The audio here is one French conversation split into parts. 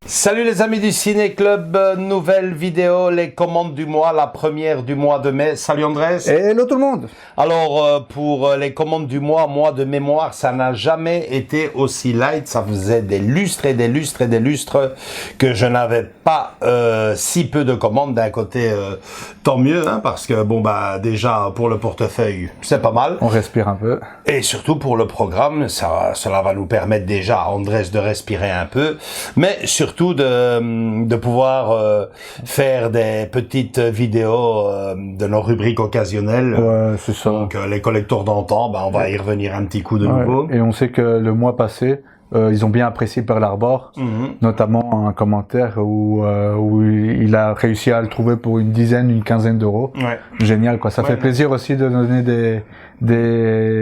Salut les amis du Ciné Club, nouvelle vidéo, les commandes du mois, la première du mois de mai. Salut Andrés. Hello tout le monde. Alors pour les commandes du mois de mémoire, ça n'a jamais été aussi light. Ça faisait des lustres et des lustres et des lustres que je n'avais pas si peu de commandes. D'un côté, tant mieux, hein, parce que bon bah déjà pour le portefeuille, c'est pas mal. On respire un peu. Et surtout pour le programme, cela va nous permettre déjà, Andrés, de respirer un peu, mais surtout de pouvoir faire des petites vidéos de nos rubriques occasionnelles. Ouais, c'est ça. Donc les collecteurs d'antan, on va y revenir un petit coup de nouveau. Et on sait que le mois passé, ils ont bien apprécié Pearl Harbor, notamment un commentaire où il a réussi à le trouver pour une quinzaine d'euros. Ouais. Génial, quoi. Ça fait plaisir aussi de donner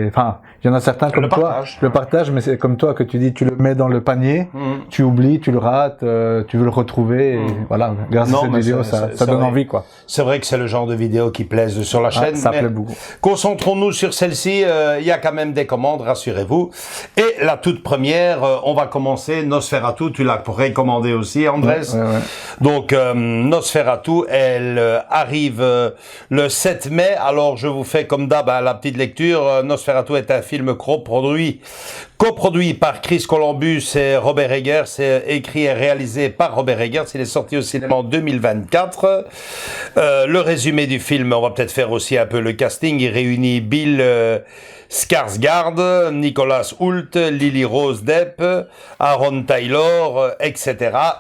enfin, il y en a certains comme toi, le partage, mais c'est comme toi que tu dis, tu le mets dans le panier, tu oublies, tu le rates, tu veux le retrouver, et voilà. Grâce à cette vidéo, ça donne envie, quoi. C'est vrai que c'est le genre de vidéo qui plaise sur la chaîne. Ça plaît beaucoup. Concentrons-nous sur celle-ci, il y a quand même des commandes, rassurez-vous. Et la toute première, on va commencer, Nosferatu, tu l'as précommandé aussi, Andrés. Ouais. Donc, Nosferatu, elle arrive le 7 mai, alors je vous fais comme d'hab la petite lecture. Nosferatu est un film coproduit par Chris Columbus et Robert Eggers. C'est écrit et réalisé par Robert Eggers. Il est sorti au cinéma en 2024. Le résumé du film, on va peut-être faire aussi un peu le casting. Il réunit Bill Skarsgård, Nicholas Hoult, Lily Rose Depp, Aaron Taylor, etc.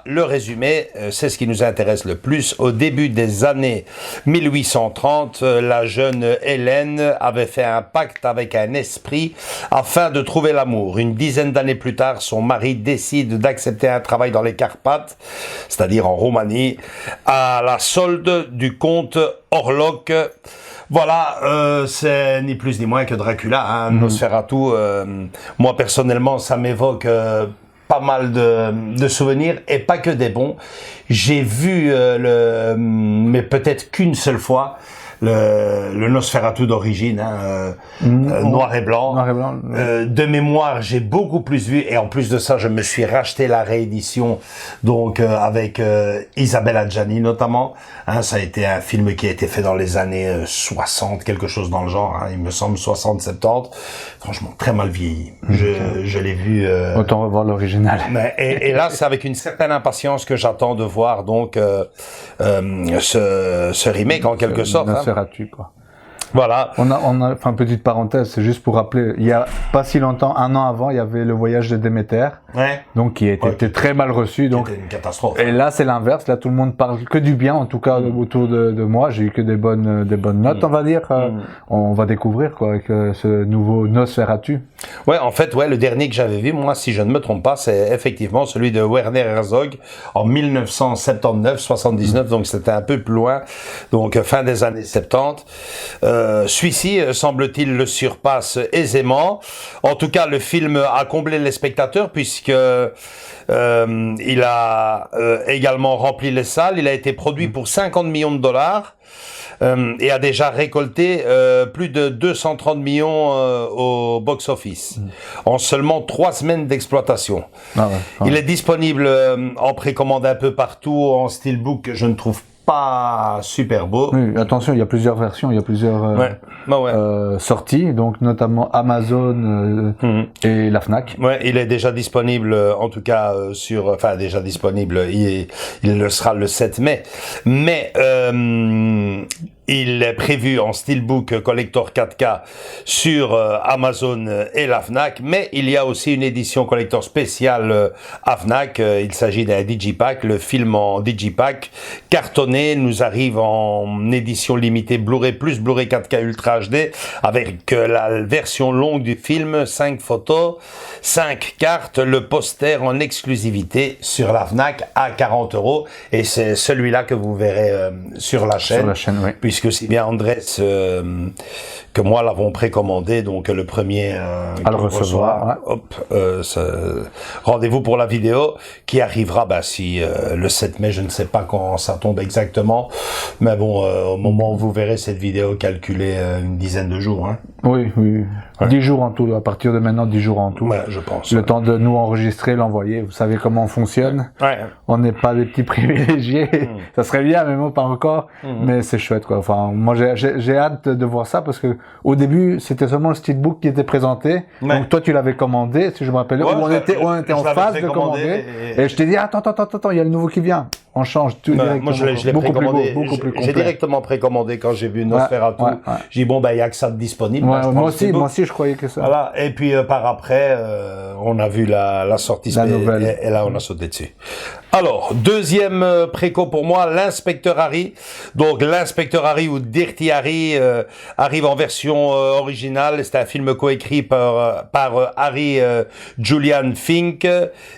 Le résumé, c'est ce qui nous intéresse le plus. Au début des années 1830, la jeune Hélène avait fait un pacte avec un esprit afin de trouver l'amour. Une dizaine d'années plus tard, son mari décide d'accepter un travail dans les Carpates, c'est-à-dire en Roumanie, à la solde du comte Orlok. Voilà, c'est ni plus ni moins que Dracula, hein, Nosferatu. Moi personnellement, ça m'évoque pas mal de souvenirs et pas que des bons. J'ai vu mais peut-être qu'une seule fois le Nosferatu d'origine, noir et blanc. De mémoire, j'ai beaucoup plus vu, et en plus de ça, je me suis racheté la réédition, donc avec Isabelle Adjani notamment. Ça a été un film qui a été fait dans les années 60, quelque chose dans le genre, il me semble 60-70. Franchement, très mal vieilli. Je l'ai vu. Autant revoir l'original. Et là, c'est avec une certaine impatience que j'attends de voir donc ce remake en quelque sorte. Quoi. Voilà. Enfin, petite parenthèse, c'est juste pour rappeler, il y a pas si longtemps, un an avant, il y avait le voyage de Déméter. Ouais. Donc, qui était très mal reçu. Donc, c'était une catastrophe. Et là, c'est l'inverse. Là, tout le monde parle que du bien, en tout cas, autour de moi. J'ai eu que des bonnes notes, on va dire. On va découvrir, quoi, avec ce nouveau Nosferatu. Ouais, en fait, le dernier que j'avais vu, moi, si je ne me trompe pas, c'est effectivement celui de Werner Herzog en 1979-79. Donc, c'était un peu plus loin. Donc, fin des années 70. Celui-ci, semble-t-il, le surpasse aisément. En tout cas, le film a comblé les spectateurs puisque il a également rempli les salles. Il a été produit pour 50 millions de dollars et a déjà récolté plus de 230 millions au box-office en seulement 3 semaines d'exploitation. Il est disponible en précommande un peu partout en steelbook, que je ne trouve pas super beau. Oui, attention, il y a plusieurs versions, il y a plusieurs sorties, donc notamment Amazon et la Fnac. Ouais, il est déjà disponible, en tout cas déjà disponible. Il le sera le 7 mai. Mais il est prévu en steelbook collector 4K sur Amazon et la Fnac, mais il y a aussi une édition collector spéciale à Fnac. Il s'agit d'un digipack. Le film en digipack cartonné nous arrive en édition limitée Blu-ray plus Blu-ray 4K Ultra HD avec la version longue du film, 5 photos, 5 cartes, le poster en exclusivité sur la Fnac à 40 €. Et c'est celui-là que vous verrez sur la chaîne. Sur la chaîne, oui. Puisque c'est bien Andrés que moi l'avons précommandé, donc le premier à le recevoir. Ouais. Hop, rendez-vous pour la vidéo qui arrivera si le 7 mai, je ne sais pas quand ça tombe exactement, mais bon, au moment où vous verrez cette vidéo, calculez une dizaine de jours. Hein. Oui, oui. Ouais. 10 jours en tout, à partir de maintenant, 10 jours en tout. Ouais, je pense. Le temps de nous enregistrer, l'envoyer. Vous savez comment on fonctionne. Ouais. On n'est pas des petits privilégiés. Ça serait bien, mais moi pas encore. Mais c'est chouette, quoi. Enfin, moi j'ai hâte de voir ça parce que au début, c'était seulement le steelbook qui était présenté. Ouais. Donc toi, tu l'avais commandé, si je me rappelle. Ouais, on était en phase de commander. Et je t'ai dit, attends, il y a le nouveau qui vient. On change tout directement. Moi, je l'ai précommandé. J'ai directement précommandé quand j'ai vu Nosferatu. J'ai dit, bon, il y a que ça de disponible. Moi aussi, je croyais que ça. Voilà. Et puis, par après, on a vu la sortie nouvelle. Et là, on a sauté dessus. Alors, deuxième préco pour moi, l'Inspecteur Harry. Donc, l'Inspecteur Harry ou Dirty Harry arrive en version originale. C'est un film coécrit par Harry Julian Fink,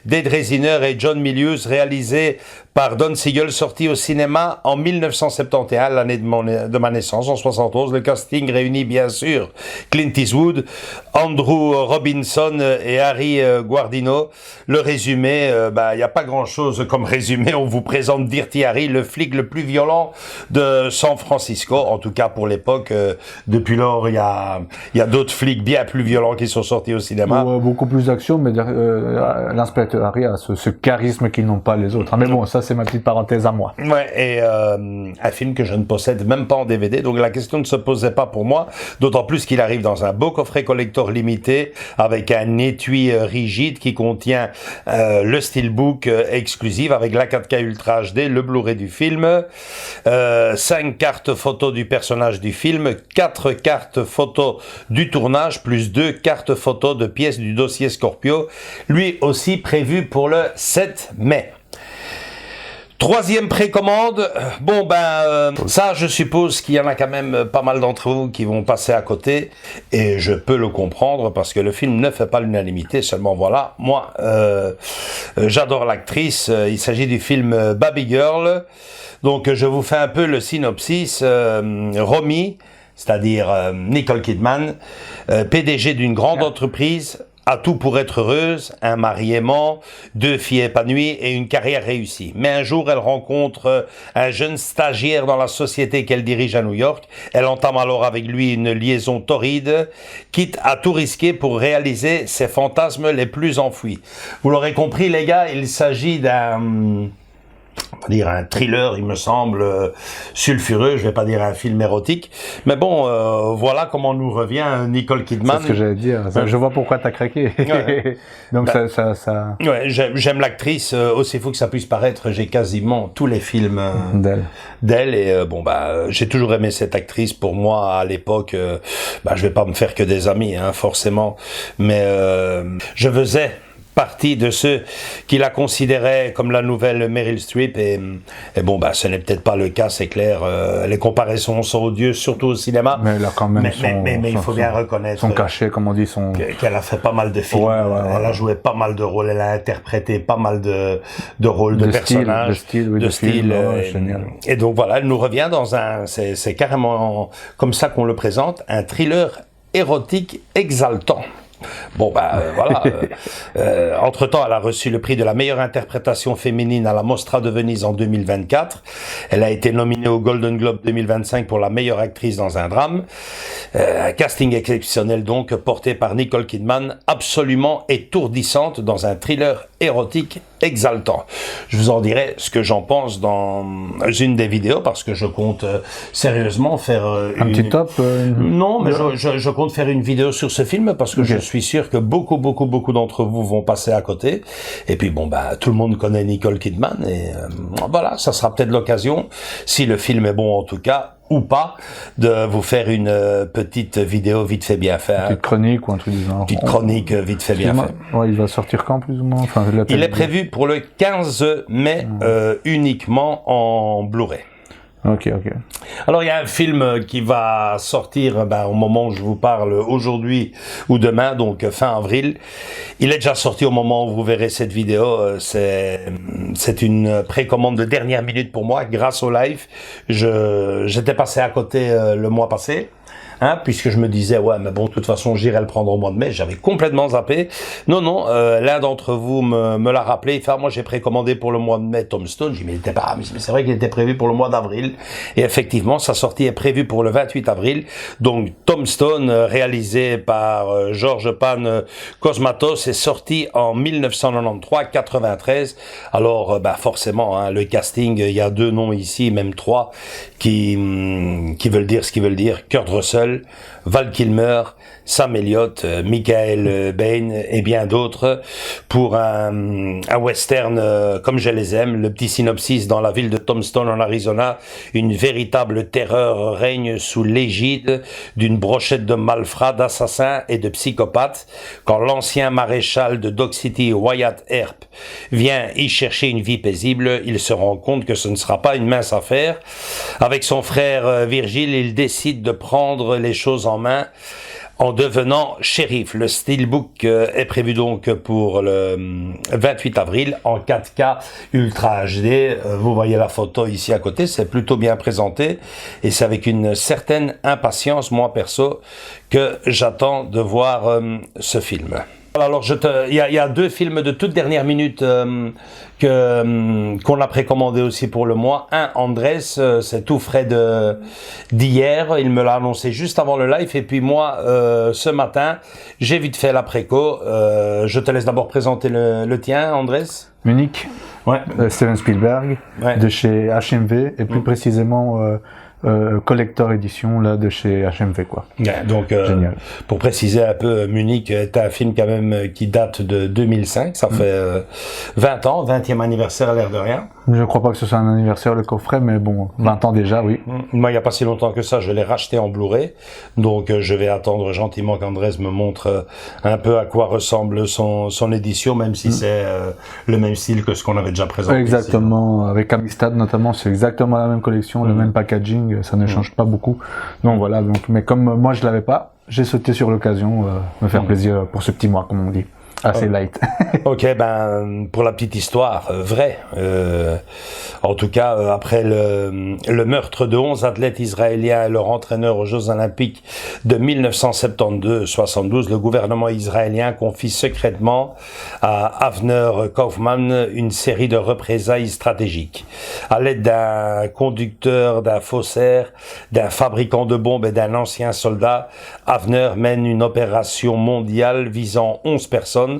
Dave Reisner et John Milius, réalisé par Don Siegel, sorti au cinéma en 1971, l'année de ma naissance, en 71. Le casting réunit bien sûr Clint Eastwood, Andrew Robinson et Harry Guardino. Le résumé, il n'y a pas grand-chose comme résumé. On vous présente Dirty Harry, le flic le plus violent de San Francisco, en tout cas pour l'époque. Depuis lors, il y a d'autres flics bien plus violents qui sont sortis au cinéma. Beaucoup plus d'action, mais l'inspecteur Harry a ce charisme qu'ils n'ont pas les autres. Mais bon, ça c'est ma petite parenthèse à moi. Ouais, et un film que je ne possède même pas en DVD, donc la question ne se posait pas pour moi, d'autant plus qu'il arrive dans un beau coffret collector limité avec un étui rigide qui contient le steelbook exclusif avec la 4K Ultra HD, le Blu-ray du film, 5 cartes photos du personnage du film, 4 cartes photos du tournage, plus 2 cartes photos de pièces du dossier Scorpio, lui aussi prévu pour le 7 mai. Troisième précommande, ça je suppose qu'il y en a quand même pas mal d'entre vous qui vont passer à côté, et je peux le comprendre parce que le film ne fait pas l'unanimité, seulement voilà, moi j'adore l'actrice, il s'agit du film Baby Girl, donc je vous fais un peu le synopsis. Romy, c'est-à-dire Nicole Kidman, PDG d'une grande entreprise, a tout pour être heureuse, un mari aimant, 2 filles épanouies et une carrière réussie. Mais un jour, elle rencontre un jeune stagiaire dans la société qu'elle dirige à New York. Elle entame alors avec lui une liaison torride, quitte à tout risquer pour réaliser ses fantasmes les plus enfouis. Vous l'aurez compris, les gars, il s'agit d'un thriller, il me semble, sulfureux, je vais pas dire un film érotique, mais bon, voilà comment nous revient Nicole Kidman. C'est ce que j'allais dire, je vois pourquoi t'as craqué. Ouais. Donc ça... Ouais, j'aime l'actrice, aussi fou que ça puisse paraître, j'ai quasiment tous les films d'elle, et j'ai toujours aimé cette actrice. Pour moi, à l'époque, je vais pas me faire que des amis, hein, forcément, mais je faisais partie de ceux qui la considéraient comme la nouvelle Meryl Streep, et ce n'est peut-être pas le cas, c'est clair. Les comparaisons sont odieuses, surtout au cinéma. Mais elle a quand même mais il faut bien reconnaître son cachet, comme on dit, qu'elle a fait pas mal de films. Elle a joué pas mal de rôles, elle a interprété pas mal de rôles, de personnages, de style. Et donc voilà, elle nous revient dans c'est carrément comme ça qu'on le présente, un thriller érotique exaltant. Voilà. Entre-temps, elle a reçu le prix de la meilleure interprétation féminine à la Mostra de Venise en 2024. Elle a été nominée au Golden Globe 2025 pour la meilleure actrice dans un drame. Un casting exceptionnel donc, porté par Nicole Kidman, absolument étourdissante dans un thriller érotique exaltant. Je vous en dirai ce que j'en pense dans une des vidéos, parce que je compte sérieusement faire un petit top. Non, mais je compte faire une vidéo sur ce film, parce que je suis sûr que beaucoup d'entre vous vont passer à côté. Et puis tout le monde connaît Nicole Kidman, et voilà, ça sera peut-être l'occasion, si le film est bon en tout cas, ou pas, de vous faire une petite vidéo vite fait bien fait. Petite chronique ou un truc du genre. Petite chronique vite fait bien fait. Ouais, il va sortir quand plus ou moins Il est prévu pour le 15 mai uniquement en Blu-ray. Ok. Alors il y a un film qui va sortir au moment où je vous parle, aujourd'hui ou demain, donc fin avril. Il est déjà sorti au moment où vous verrez cette vidéo. C'est une précommande de dernière minute pour moi grâce au live. J'étais passé à côté le mois passé. Puisque je me disais, ouais, mais bon, de toute façon, j'irai le prendre au mois de mai. J'avais complètement zappé. Non, l'un d'entre vous me l'a rappelé. Enfin, moi, j'ai précommandé pour le mois de mai Tombstone. J'ai dit, mais il était pas, mais c'est vrai qu'il était prévu pour le mois d'avril. Et effectivement, sa sortie est prévue pour le 28 avril. Donc, Tombstone, réalisé par George Pan Cosmatos, est sorti en 1993-93. Alors, forcément, le casting, il y a 2 noms ici, même 3, qui veulent dire ce qu'ils veulent dire. Kurt Russell, Val Kilmer, Sam Elliott, Michael Bain et bien d'autres pour un western comme je les aime. Le petit synopsis: dans la ville de Tombstone en Arizona, une véritable terreur règne sous l'égide d'une brochette de malfrats, d'assassins et de psychopathes. Quand l'ancien maréchal de Dog City, Wyatt Earp, vient y chercher une vie paisible, il se rend compte que ce ne sera pas une mince affaire. Avec son frère Virgile, il décide de prendre les choses en main en devenant shérif. Le steelbook est prévu donc pour le 28 avril en 4K Ultra HD. Vous voyez la photo ici à côté, c'est plutôt bien présenté et c'est avec une certaine impatience, moi perso, que j'attends de voir ce film. Alors, il y a 2 films de toute dernière minute qu'on a précommandé aussi pour le mois. Un, Andrés, c'est tout frais d'hier. Il me l'a annoncé juste avant le live. Et puis moi, ce matin, j'ai vite fait la préco. Je te laisse d'abord présenter le tien, Andrés. Munich. Ouais. Steven Spielberg, de chez HMV, et plus précisément Collector Edition là de chez HMV quoi. Yeah, donc génial. Pour préciser un peu, Munich est un film quand même qui date de 2005, ça fait 20 ans, 20e anniversaire à l'air de rien. Je crois pas que ce soit un anniversaire le coffret, mais bon, 20 ans déjà, oui. Moi, il y a pas si longtemps que ça, je l'ai racheté en Blu-ray, donc je vais attendre gentiment qu'Andrés me montre un peu à quoi ressemble son édition, même si c'est le même style que ce qu'on avait déjà présenté. Exactement, ici. Avec Amistad notamment, c'est exactement la même collection, le même packaging, ça ne change pas beaucoup. Donc voilà, mais comme moi je l'avais pas, j'ai sauté sur l'occasion, me faire plaisir pour ce petit mois, comme on dit. Assez light. Ok, pour la petite histoire, vrai. En tout cas, après le meurtre de 11 athlètes israéliens et leur entraîneur aux Jeux Olympiques de 1972-72, le gouvernement israélien confie secrètement à Avner Kaufman une série de représailles stratégiques. À l'aide d'un conducteur, d'un faussaire, d'un fabricant de bombes et d'un ancien soldat, Avner mène une opération mondiale visant 11 personnes.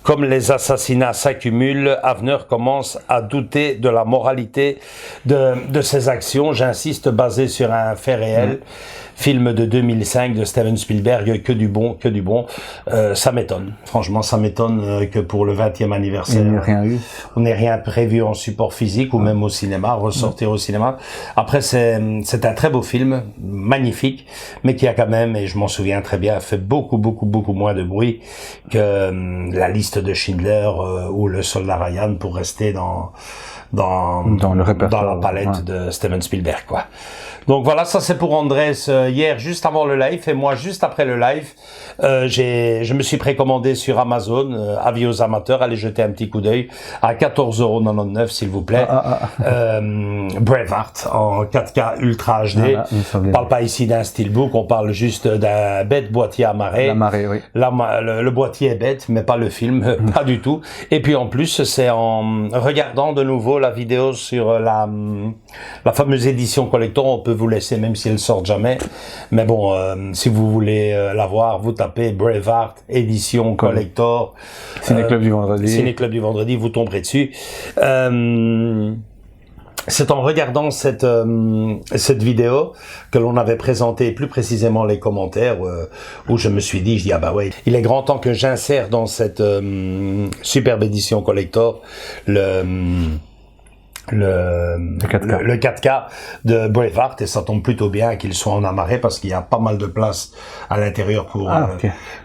Comme les assassinats s'accumulent, Avner commence à douter de la moralité de ses actions. J'insiste, basé sur un fait réel. Film de 2005 de Steven Spielberg, que du bon. Ça m'étonne. Franchement, ça m'étonne que pour le 20e anniversaire, on n'ait rien prévu en support physique ou même au cinéma, ressortir au cinéma. Après, c'est un très beau film, magnifique, mais qui a quand même, et je m'en souviens très bien, fait beaucoup moins de bruit que La liste de Schindler ou Le soldat Ryan, pour rester dans le répertoire, dans la palette de Steven Spielberg, quoi. Donc voilà, ça c'est pour Andrés hier, juste avant le live, et moi juste après le live, je me suis précommandé sur Amazon, avis aux amateurs, allez jeter un petit coup d'œil, à 14,99 € s'il vous plaît. Braveheart en 4K Ultra HD. On parle pas ici d'un steelbook, on parle juste d'un bête boîtier amarré. L'amarré, oui. Le boîtier est bête, mais pas le film, pas du tout. Et puis en plus, c'est en regardant de nouveau la vidéo sur la fameuse édition collector, on peut vous laisser, même si elle sort jamais. Mais bon, si vous voulez la voir, vous tapez Braveheart édition collector. Ciné-Club du vendredi. Ciné-Club du vendredi, vous tomberez dessus. C'est en regardant cette vidéo que l'on avait présenté plus précisément les commentaires où je me suis dit, ah bah ouais, il est grand temps que j'insère dans cette superbe édition collector le 4K de Braveheart, et ça tombe plutôt bien qu'ils soient en amarré parce qu'il y a pas mal de place à l'intérieur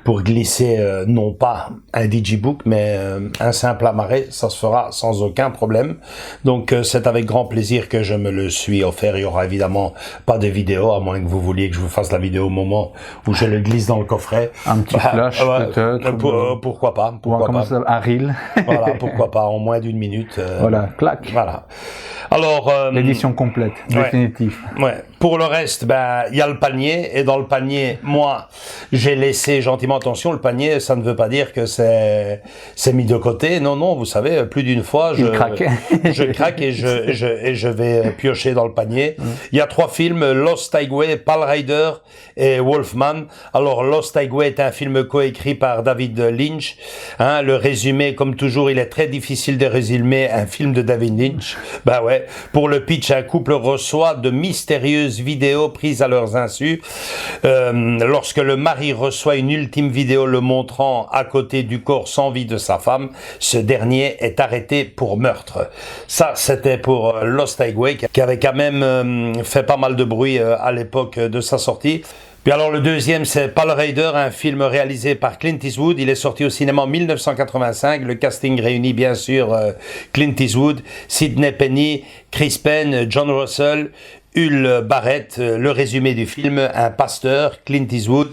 pour glisser non pas un digibook mais un simple amarré. Ça se fera sans aucun problème. Donc c'est avec grand plaisir que je me le suis offert. Il y aura évidemment pas de vidéo, à moins que vous vouliez que je vous fasse la vidéo au moment où je le glisse dans le coffret. Un petit flash peut-être. Pourquoi pas, un reel. Voilà, pourquoi pas, en moins d'une minute. Voilà, clac. Voilà. Alors, l'édition complète, définitive. Ouais. Pour le reste, il y a le panier, et dans le panier, moi, j'ai laissé gentiment, attention, le panier, ça ne veut pas dire que c'est mis de côté. Non, non, vous savez, plus d'une fois, je craque et je vais piocher dans le panier. Il y a 3 films, Lost Highway, Pale Rider et Wolfman. Alors, Lost Highway est un film coécrit par David Lynch. Le résumé, comme toujours, il est très difficile de résumer un film de David Lynch. Ouais. Pour le pitch, un couple reçoit de mystérieuses vidéos prises à leurs insus. Lorsque le mari reçoit une ultime vidéo le montrant à côté du corps sans vie de sa femme, ce dernier est arrêté pour meurtre. Ça, c'était pour Lost Highway, qui avait quand même fait pas mal de bruit à l'époque de sa sortie. Puis alors le deuxième, c'est Pale Rider, un film réalisé par Clint Eastwood. Il est sorti au cinéma en 1985. Le casting réunit bien sûr Clint Eastwood, Sidney Penny, Chris Penn, John Russell, Hull Barrett. Le résumé du film, un pasteur, Clint Eastwood,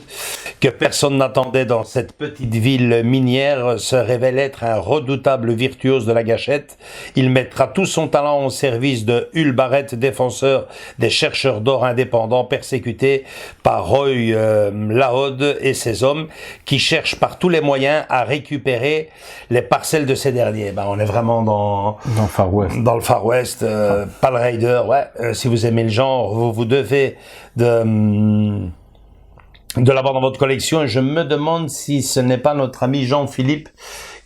que personne n'attendait dans cette petite ville minière, se révèle être un redoutable virtuose de la gâchette. Il mettra tout son talent au service de Hull Barrett, défenseur des chercheurs d'or indépendants persécutés par Roy Lahoud et ses hommes, qui cherchent par tous les moyens à récupérer les parcelles de ces derniers. On est vraiment dans le Far West. Dans le Far West, Pale Rider, si vous aimez le genre, vous devez de l'avoir dans votre collection. Et je me demande si ce n'est pas notre ami Jean-Philippe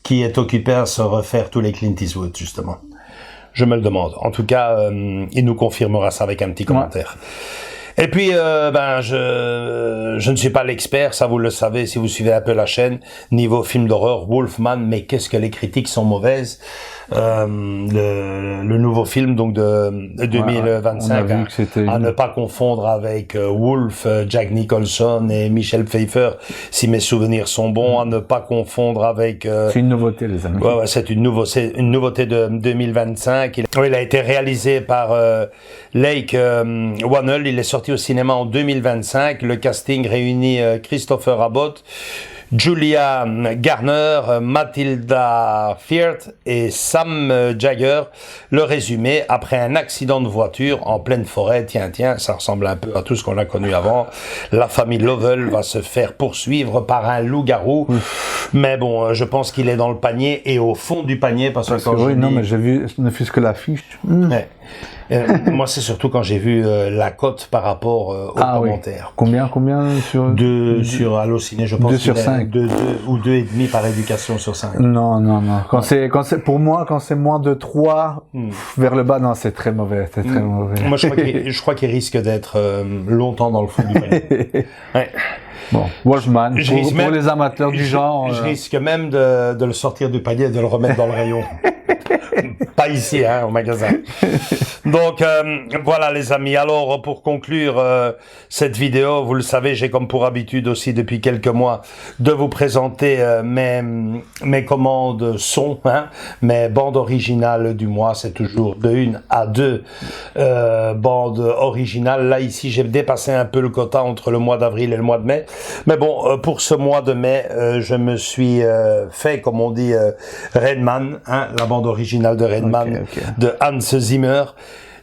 qui est occupé à se refaire tous les Clint Eastwood, justement. Je me le demande. En tout cas, il nous confirmera ça avec un petit commentaire. Et puis, je ne suis pas l'expert, ça vous le savez si vous suivez un peu la chaîne, niveau film d'horreur, Wolfman, mais qu'est-ce que les critiques sont mauvaises. Le nouveau film donc de 2025 à ne pas confondre avec Wolf, Jack Nicholson et Michel Pfeiffer, si mes souvenirs sont bons, à ne pas confondre avec c'est une nouveauté, les amis. C'est une nouveauté de 2025. Il a été réalisé par Lake Whannell. Il est sorti au cinéma en 2025. Le casting réunit Christopher Abbott, Julia Garner, Matilda Firth et Sam Jagger. Le résumé, après un accident de voiture en pleine forêt, tiens, ça ressemble un peu à tout ce qu'on a connu avant, la famille Lovell va se faire poursuivre par un loup-garou. Mais bon, je pense qu'il est dans le panier et au fond du panier, parce que mais j'ai vu, ne fût-ce que l'affiche. Ouais. Moi, c'est surtout quand j'ai vu la cote par rapport aux commentaires. Oui. Combien sur... sur Allociné, je pense. 2 sur 5. 2 ou 2,5 par éducation sur 5. Non. Pour moi, quand c'est moins de 3, vers le bas, non, c'est très mauvais. C'est très mauvais. Moi, je crois qu'il risque d'être longtemps dans le fond du panier. Ouais. Bon, Wolfman, pour les amateurs du genre... Je risque même de le sortir du panier et de le remettre dans le rayon. Pas ici, au magasin. Donc, voilà les amis. Alors, pour conclure cette vidéo, vous le savez, j'ai comme pour habitude aussi depuis quelques mois de vous présenter mes commandes son, mes bandes originales du mois. C'est toujours de 1 à 2 bandes originales. Là, ici, j'ai dépassé un peu le quota entre le mois d'avril et le mois de mai. Mais bon, pour ce mois de mai, je me suis fait, comme on dit, Redman, la bande originale de Redman, de Hans Zimmer.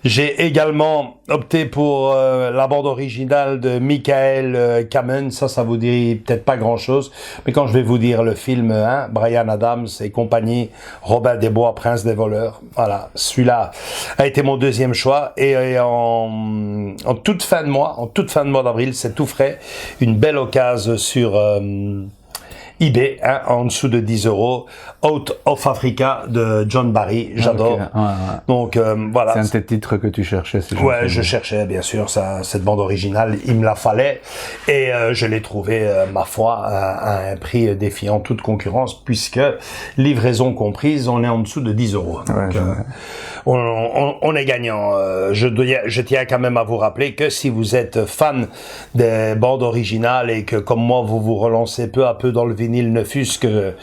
J'ai également opté pour la bande originale de Michael Kamen. Ça vous dit peut-être pas grand-chose, mais quand je vais vous dire le film, Bryan Adams et compagnie, Robin des Bois, Prince des voleurs, voilà, celui-là a été mon deuxième choix. Et en toute fin de mois d'avril, c'est tout frais, une belle occasion sur eBay, hein, en dessous de 10 €. Out of Africa de John Barry, j'adore. Okay. Ouais. Donc voilà. C'est un de tes titres que tu cherchais. Si je cherchais bien sûr cette bande originale, il me la fallait et je l'ai trouvé, ma foi, à un prix défiant toute concurrence puisque livraison comprise, on est en dessous de 10 €. Donc, on est gagnant. Je tiens quand même à vous rappeler que si vous êtes fan des bandes originales et que comme moi vous vous relancez peu à peu dans le vinyle, ne fût-ce que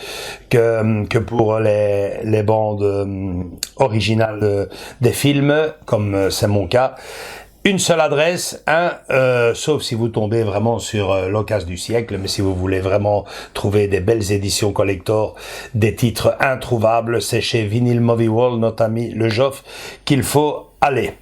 pour les bandes originales des films, comme c'est mon cas, une seule adresse, sauf si vous tombez vraiment sur l'occasion du siècle, mais si vous voulez vraiment trouver des belles éditions collector, des titres introuvables, c'est chez Vinyl Movie World, notre ami Le Joff, qu'il faut aller.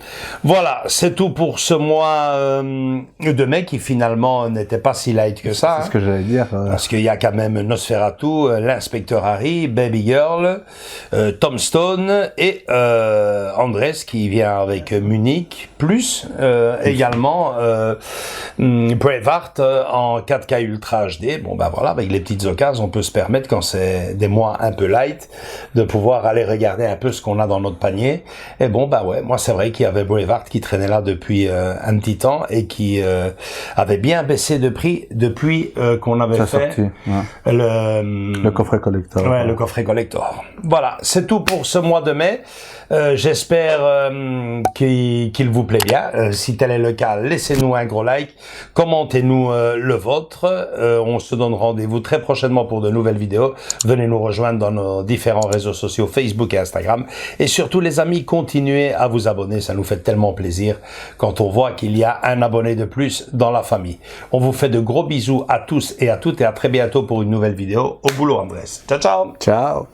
Voilà, c'est tout pour ce mois de mai qui finalement n'était pas si light que ça. C'est ce que j'allais dire. Parce qu'il y a quand même Nosferatu, l'inspecteur Harry, Baby Girl, Tom Stone et Andrés qui vient avec Munich, plus également Braveheart en 4K Ultra HD. Bon ben voilà, avec les petites occasions, on peut se permettre quand c'est des mois un peu light de pouvoir aller regarder un peu ce qu'on a dans notre panier. Et bon ben ouais, moi c'est vrai qu'il y avait Braveheart qui traînait là depuis un petit temps et qui avait bien baissé de prix depuis qu'on avait fait le coffret collector. Ouais, le coffret collector. Voilà, c'est tout pour ce mois de mai. J'espère qu'il vous plaît bien. Si tel est le cas, laissez-nous un gros like, commentez-nous le vôtre. On se donne rendez-vous très prochainement pour de nouvelles vidéos. Venez nous rejoindre dans nos différents réseaux sociaux, Facebook et Instagram. Et surtout les amis, continuez à vous abonner, ça nous fait tellement plaisir quand on voit qu'il y a un abonné de plus dans la famille. On vous fait de gros bisous à tous et à toutes et à très bientôt pour une nouvelle vidéo. Au boulot Andrés. Ciao, ciao. Ciao.